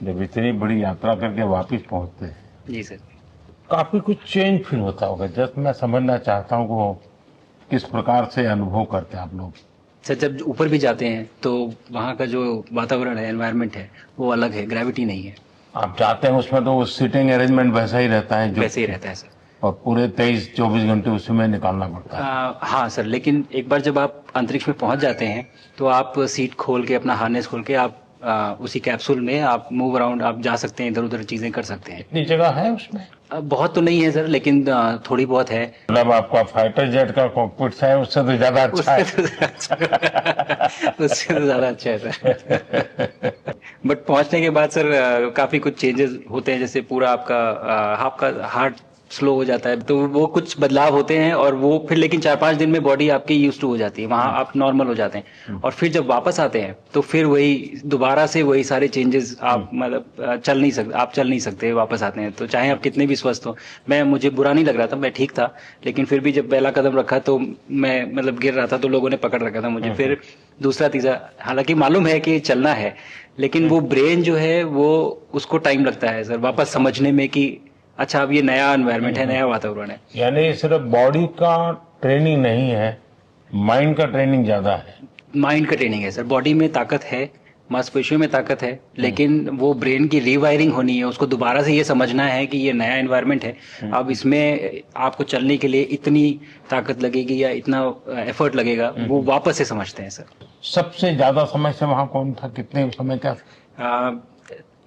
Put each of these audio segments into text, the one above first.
जब इतनी बड़ी यात्रा करके वापस पहुंचते हैं, जी सर। काफी कुछ चेंज फील होता होगा। जस्ट मैं समझना चाहता हूँ वो किस प्रकार से अनुभव करते हैं आप लोग। सर जब ऊपर भी जाते हैं तो वहाँ का जो वातावरण है, एनवायरनमेंट है, वो अलग है, ग्रेविटी नहीं है। आप जाते हैं उसमें तो वो सीटिंग अरेंजमेंट वैसा ही रहता है जो, वैसे ही रहता है सर। और पूरे 23-24 घंटे उसी में निकालना पड़ता है। हाँ सर, लेकिन एक बार जब आप अंतरिक्ष में पहुंच जाते हैं तो आप सीट खोल के, अपना हार्नेस खोल के, आप उसी कैप्सूल में आप मूव अराउंड, आप जा सकते हैं, इधर उधर चीजें कर सकते हैं। इतनी जगह है उसमें? बहुत तो नहीं है सर, लेकिन थोड़ी बहुत है। मतलब आपका फाइटर जेट का कॉकपिट है, उससे तो ज्यादा अच्छा है। उससे तो ज्यादा अच्छा है सर। बट पहुंचने के बाद सर काफी कुछ चेंजेस होते हैं, जैसे पूरा आपका हार्ट स्लो हो जाता है, तो वो कुछ बदलाव होते हैं, और वो फिर लेकिन 4-5 दिन में बॉडी आपकी यूज टू हो जाती है, वहां आप नॉर्मल हो जाते हैं। और फिर जब वापस आते हैं तो फिर वही दोबारा से वही सारे चेंजेस, आप मतलब चल नहीं सकते वापस आते हैं, तो चाहे आप कितने भी स्वस्थ हो। मुझे बुरा नहीं लग रहा था, मैं ठीक था, लेकिन फिर भी जब पहला कदम रखा तो मैं मतलब गिर रहा था, तो लोगों ने पकड़ रखा था मुझे। फिर दूसरा तीसरा, हालांकि मालूम है कि चलना है, लेकिन वो ब्रेन जो है वो, उसको टाइम लगता है सर वापस समझने में कि अच्छा अब ये नया एनवायरनमेंट है, नया वातावरण है। यानी सिर्फ बॉडी का ट्रेनिंग नहीं है, माइंड का ट्रेनिंग ज्यादा है। माइंड का ट्रेनिंग है सर, बॉडी में ताकत है, मांसपेशियों में ताकत है, लेकिन वो ब्रेन की रीवायरिंग होनी है, उसको दोबारा से ये समझना है कि ये नया एनवायरनमेंट है। अब इसमें आपको चलने के लिए इतनी ताकत लगेगी या इतना एफर्ट लगेगा, वो वापस से समझते हैं सर। सबसे ज्यादा समय से वहां कौन था, कितने समय का? आ,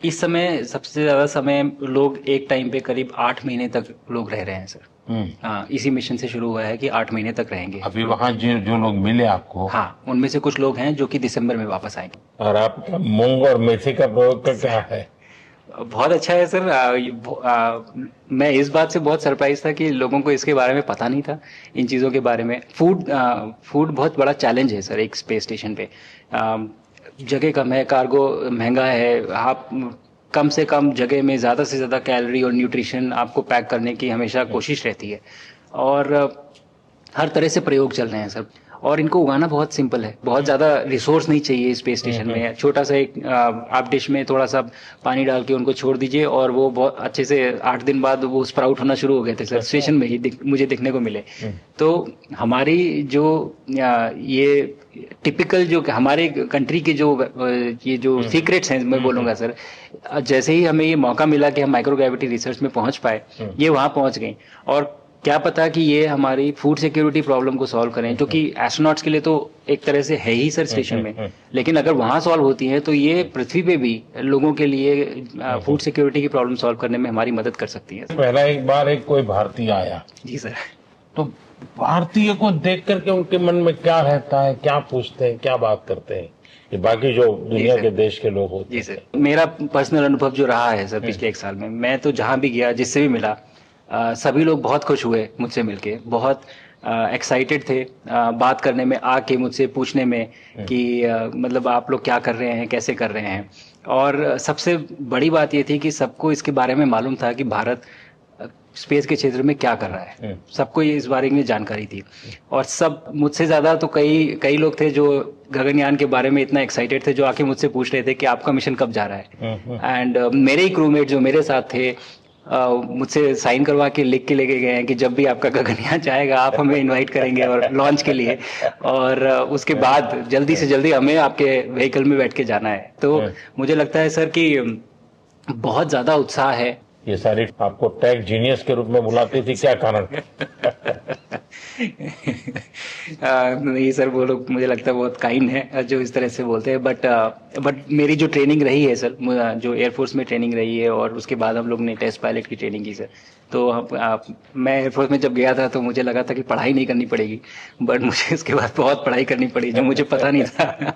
इस समय सबसे ज्यादा समय लोग एक टाइम पे करीब 8 महीने तक लोग रह रहे हैं सर। हाँ, इसी मिशन से शुरू हुआ है कि 8 महीने तक रहेंगे। अभी वहां जो जो लोग मिले आपको? हाँ, उनमें से कुछ लोग हैं जो कि दिसंबर में वापस आएंगे। और आपका मूंग और मेथी का प्रयोग का क्या है? बहुत अच्छा है सर। मैं इस बात से बहुत सरप्राइज था कि लोगों को इसके बारे में पता नहीं था, इन चीज़ों के बारे में। फूड बहुत बड़ा चैलेंज है सर एक स्पेस स्टेशन पे। जगह कम है, कार्गो महंगा है, आप कम से कम जगह में ज़्यादा से ज़्यादा कैलोरी और न्यूट्रिशन आपको पैक करने की हमेशा कोशिश रहती है, और हर तरह से प्रयोग चल रहे हैं सर। और इनको उगाना बहुत सिंपल है, बहुत ज़्यादा रिसोर्स नहीं चाहिए स्पेस स्टेशन में। छोटा सा एक आप डिश में थोड़ा सा पानी डाल के उनको छोड़ दीजिए, और वो बहुत अच्छे से 8 दिन बाद वो स्प्राउट होना शुरू हो गए थे सर, स्टेशन में ही मुझे देखने को मिले। तो हमारी जो ये टिपिकल जो हमारे कंट्री के जो ये जो सीक्रेट्स हैं, मैं बोलूँगा सर, जैसे ही हमें ये मौका मिला कि हम माइक्रोग्रेविटी रिसर्च में पहुंच पाए, ये वहाँ पहुंच गई। और क्या पता कि ये हमारी फूड सिक्योरिटी प्रॉब्लम को सॉल्व करें, जो कि एस्ट्रोनॉट्स के लिए तो एक तरह से है ही सर स्टेशन में, लेकिन अगर वहाँ सॉल्व होती है तो ये पृथ्वी पे भी लोगों के लिए फूड सिक्योरिटी की प्रॉब्लम सॉल्व करने में हमारी मदद कर सकती है। पहला एक बार एक कोई भारतीय आया, जी सर। तो भारतीय को देख करके उनके मन में क्या रहता है, क्या पूछते हैं, क्या बात करते हैं, ये बाकी जो दुनिया के देश के लोग होते हैं? जी सर, मेरा पर्सनल अनुभव जो रहा है सर पिछले 1 साल में, मैं तो जहाँ भी गया, जिससे भी मिला, सभी लोग बहुत खुश हुए मुझसे मिलके, बहुत एक्साइटेड थे बात करने में, आके मुझसे पूछने में कि मतलब आप लोग क्या कर रहे हैं, कैसे कर रहे हैं। और सबसे बड़ी बात ये थी कि सबको इसके बारे में मालूम था कि भारत स्पेस के क्षेत्र में क्या कर रहा है, सबको ये इस बारे में जानकारी थी। और सब मुझसे ज़्यादा तो कई कई लोग थे जो गगनयान के बारे में इतना एक्साइटेड थे, जो आके मुझसे पूछ रहे थे कि आपका मिशन कब जा रहा है। एंड मेरे ही क्रूमेट जो मेरे साथ थे, मुझसे साइन करवा के लिख के लेके गए हैं कि जब भी आपका गगनयान जाएगा आप हमें इनवाइट करेंगे और लॉन्च के लिए, और उसके बाद जल्दी से जल्दी हमें आपके व्हीकल में बैठ के जाना है। तो मुझे लगता है सर कि बहुत ज़्यादा उत्साह है। ये सारी आपको टेक जीनियस के रूप में बुलाती थी, क्या कारण? नहीं सर, वो लोग मुझे लगता है बहुत काइंड है जो इस तरह से बोलते हैं। बट मेरी जो ट्रेनिंग रही है सर, जो एयरफोर्स में ट्रेनिंग रही है, और उसके बाद हम लोग ने टेस्ट पायलट की ट्रेनिंग की सर। तो मैं एयरफोर्स में जब गया था तो मुझे लगा था कि पढ़ाई नहीं करनी पड़ेगी, बट मुझे इसके बाद बहुत पढ़ाई करनी पड़ी जो मुझे पता नहीं था।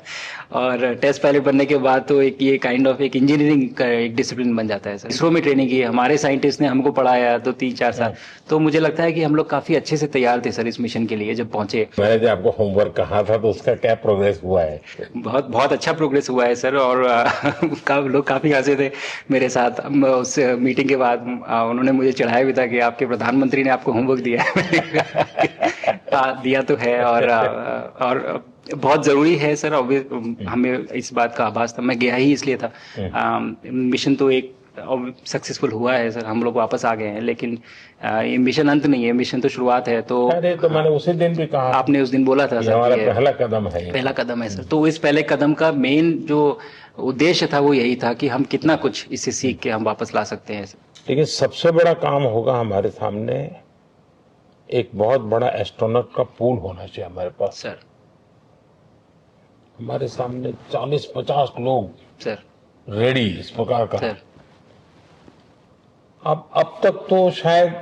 और टेस्ट पायलट बनने के बाद तो एक ये काइंड ऑफ एक इंजीनियरिंग का एक डिसिप्लिन बन जाता है सर। इसरो में ट्रेनिंग की, हमारे साइंटिस्ट ने हमको पढ़ाया 2-3-4 साल। तो मुझे लगता है कि हम लोग काफी अच्छे से तैयार थे सर इस मिशन के लिए जब पहुंचे। मैंने जो आपको होमवर्क कहा था तो उसका क्या प्रोग्रेस हुआ है? बहुत बहुत अच्छा प्रोग्रेस हुआ है सर। और लोग काफी हंसे थे मेरे साथ उस मीटिंग के बाद। उन्होंने मुझे चढ़ाया भी था कि आपके प्रधानमंत्री ने आपको होमवर्क दिया है। हाँ, दिया तो है और बहुत जरूरी है सर। हमें इस बात का आभास था, मैं गया ही इसलिए था। मिशन तो एक सक्सेसफुल हुआ है सर, हम लोग वापस आ गए हैं, लेकिन ये मिशन अंत नहीं है, मिशन तो शुरुआत है। तो अरे तो मैंने उसी दिन भी कहा आपने उस दिन बोला था ये सर हमारा कि ये पहला कदम है। पहला कदम है सर। तो इस पहले कदम का मेन जो उद्देश्य था वो यही था कि हम कितना कुछ इससे सीख के हम वापस ला सकते हैं सर। लेकिन सबसे बड़ा काम होगा हमारे सामने, एक बहुत बड़ा एस्ट्रोनॉट का पूल होना चाहिए हमारे पास। सर हमारे सामने 40-50 लोग सर रेडी इस प्रकार का। सर अब तक तो शायद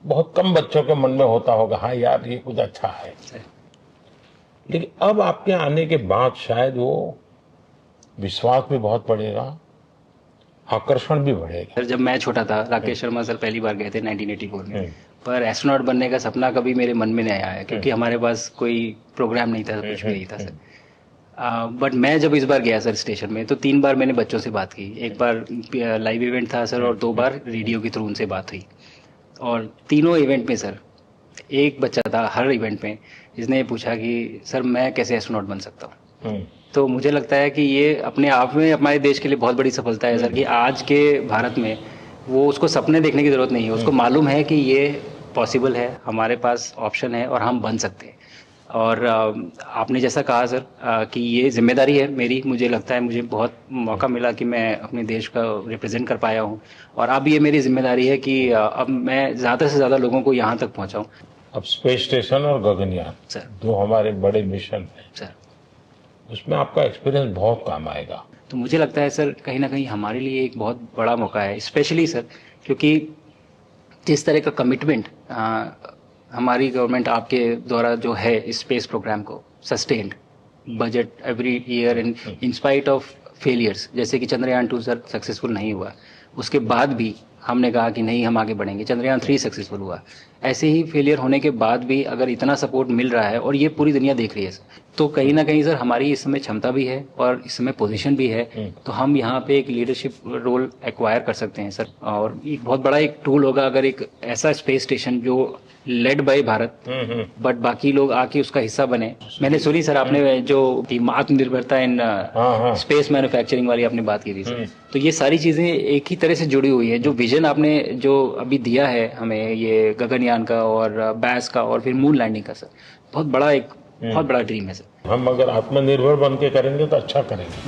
बहुत कम बच्चों के मन में होता होगा, हाँ यार ये कुछ अच्छा है, सर लेकिन अब आपके आने के बाद शायद वो विश्वास भी बहुत बढ़ेगा, आकर्षण भी बढ़ेगा। सर, जब मैं छोटा था, राकेश शर्मा सर पहली बार गए थे 1984 में, हम्म। पर एस्ट्रोनॉट बनने का सपना कभी मेरे मन में नहीं आया, क्योंकि हमारे पास कोई प्रोग्राम नहीं था, कुछ भी नहीं था सर। बट मैं जब इस बार गया सर स्टेशन में, तो 3 बार मैंने बच्चों से बात की। एक बार लाइव इवेंट था सर, और 2 बार रेडियो के थ्रू उनसे बात हुई। और तीनों इवेंट में सर एक बच्चा था हर इवेंट में जिसने ये पूछा कि सर मैं कैसे एस्ट्रोनॉट बन सकता हूँ। तो मुझे लगता है कि ये अपने आप में हमारे देश के लिए बहुत बड़ी सफलता है सर, कि आज के भारत में वो उसको सपने देखने की जरूरत नहीं है, उसको मालूम है कि ये पॉसिबल है, हमारे पास ऑप्शन है और हम बन सकते हैं। और आपने जैसा कहा सर कि ये जिम्मेदारी है मेरी, मुझे लगता है मुझे बहुत मौका मिला कि मैं अपने देश का रिप्रेजेंट कर पाया हूँ, और अब ये मेरी जिम्मेदारी है कि अब मैं ज़्यादा से ज़्यादा लोगों को यहाँ तक पहुँचाऊँ। अब स्पेस स्टेशन और गगनयान सर जो हमारे बड़े मिशन हैं, सर उसमें आपका एक्सपीरियंस बहुत काम आएगा। तो मुझे लगता है सर कहीं ना कहीं हमारे लिए एक बहुत बड़ा मौका है, स्पेशली सर क्योंकि जिस तरह का कमिटमेंट हमारी गवर्नमेंट आपके द्वारा जो है इस स्पेस प्रोग्राम को, sustained budget every year in spite of failures, जैसे कि चंद्रयान 2 सर सक्सेसफुल नहीं हुआ, उसके बाद भी हमने कहा कि नहीं हम आगे बढ़ेंगे, चंद्रयान 3 सक्सेसफुल हुआ। ऐसे ही फेलियर होने के बाद भी अगर इतना सपोर्ट मिल रहा है और ये पूरी दुनिया देख रही है सर, तो कहीं ना कहीं सर हमारी इस समय क्षमता भी है और इस समय पोजीशन भी है, तो हम यहाँ पे एक लीडरशिप रोल एक्वायर कर सकते हैं सर। और एक बहुत बड़ा एक टूल होगा अगर एक ऐसा स्पेस स्टेशन जो लेड बाय भारत बट बाकी लोग आके उसका हिस्सा बने। मैंने सुनी सर आपने जो आत्मनिर्भरता इन स्पेस मैन्युफैक्चरिंग वाली आपने बात की थी सर, तो ये सारी चीजें एक ही तरह से जुड़ी हुई है। जो विजन आपने जो अभी दिया है हमें, ये गगनयान का और बैस का और फिर मून लैंडिंग का सर, बहुत बड़ा ड्रीम है सर। हम अगर आत्मनिर्भर बन के करेंगे तो अच्छा करेंगे।